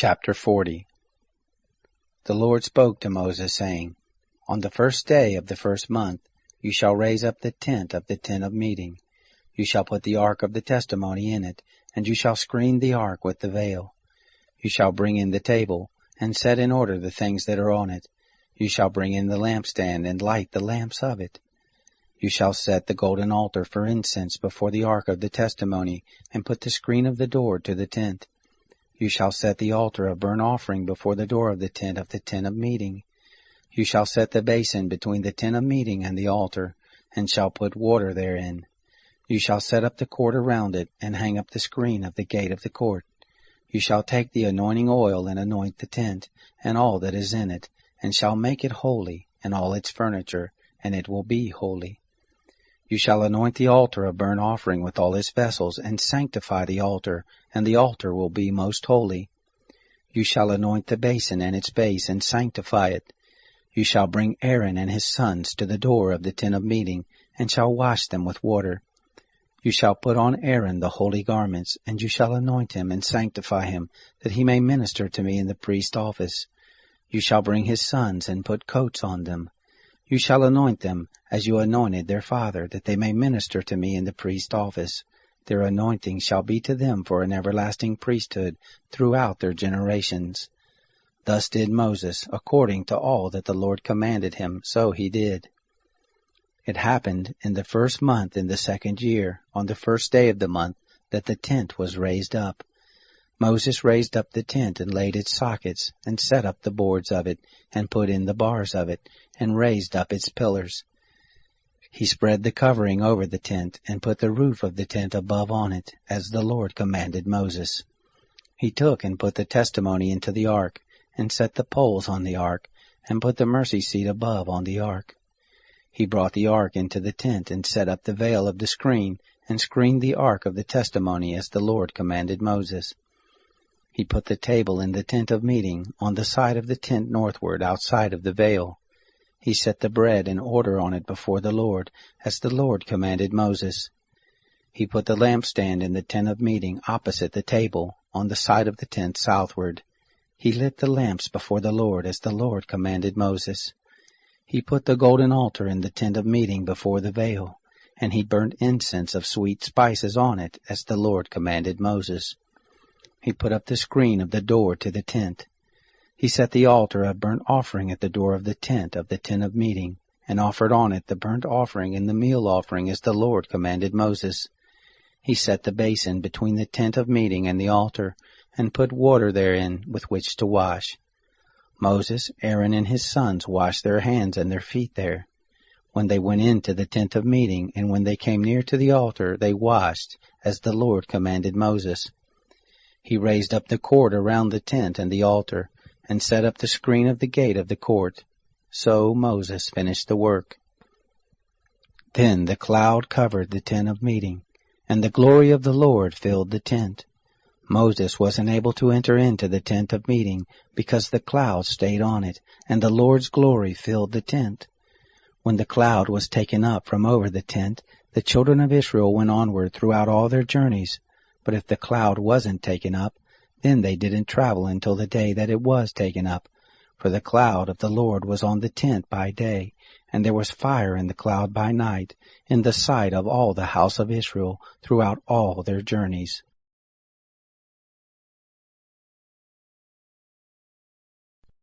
Chapter 40. The Lord spoke to Moses, saying, On the first day of the first month you shall raise up the tent of meeting. You shall put the ark of the testimony in it, and you shall screen the ark with the veil. You shall bring in the table, and set in order the things that are on it. You shall bring in the lampstand, and light the lamps of it. You shall set the golden altar for incense before the ark of the testimony, and put the screen of the door to the tent. You shall set the altar of burnt offering before the door of the tent of meeting. You shall set the basin between the tent of meeting and the altar, and shall put water therein. You shall set up the court around it, and hang up the screen of the gate of the court. You shall take the anointing oil and anoint the tent, and all that is in it, and shall make it holy, and all its furniture, and it will be holy. You shall anoint the altar of burnt offering with all its vessels, and sanctify the altar, and the altar will be most holy. You shall anoint the basin and its base, and sanctify it. You shall bring Aaron and his sons to the door of the tent of meeting, and shall wash them with water. You shall put on Aaron the holy garments, and you shall anoint him and sanctify him, that he may minister to me in the priest's office. You shall bring his sons and put coats on them. You shall anoint them as you anointed their father, that they may minister to me in the priest's office. Their anointing shall be to them for an everlasting priesthood throughout their generations. Thus did Moses, according to all that the Lord commanded him, so he did. It happened in the first month in the second year, on the first day of the month, that the tent was raised up. Moses raised up the tent and laid its sockets, and set up the boards of it, and put in the bars of it, and raised up its pillars. He spread the covering over the tent, and put the roof of the tent above on it, as the Lord commanded Moses. He took and put the testimony into the ark, and set the poles on the ark, and put the mercy seat above on the ark. He brought the ark into the tent, and set up the veil of the screen, and screened the ark of the testimony, as the Lord commanded Moses. He put the table in the tent of meeting, on the side of the tent northward, outside of the veil. He set the bread in order on it before the Lord, as the Lord commanded Moses. He put the lampstand in the tent of meeting, opposite the table, on the side of the tent southward. He lit the lamps before the Lord, as the Lord commanded Moses. He put the golden altar in the tent of meeting before the veil, and he burnt incense of sweet spices on it, as the Lord commanded Moses. He put up the screen of the door to the tent. He set the altar of burnt offering at the door of the tent of meeting, and offered on it the burnt offering and the meal offering, as the Lord commanded Moses. He set the basin between the tent of meeting and the altar, and put water therein with which to wash. Moses, Aaron, and his sons washed their hands and their feet there. When they went into the tent of meeting, and when they came near to the altar, they washed, as the Lord commanded Moses. He raised up the court around the tent and the altar, and set up the screen of the gate of the court. So Moses finished the work. Then the cloud covered the tent of meeting, and the glory of the Lord filled the tent. Moses was unable to enter into the tent of meeting, because the cloud stayed on it, and the Lord's glory filled the tent. When the cloud was taken up from over the tent, the children of Israel went onward throughout all their journeys. But if the cloud wasn't taken up, then they didn't travel until the day that it was taken up. For the cloud of the Lord was on the tent by day, and there was fire in the cloud by night, in the sight of all the house of Israel throughout all their journeys.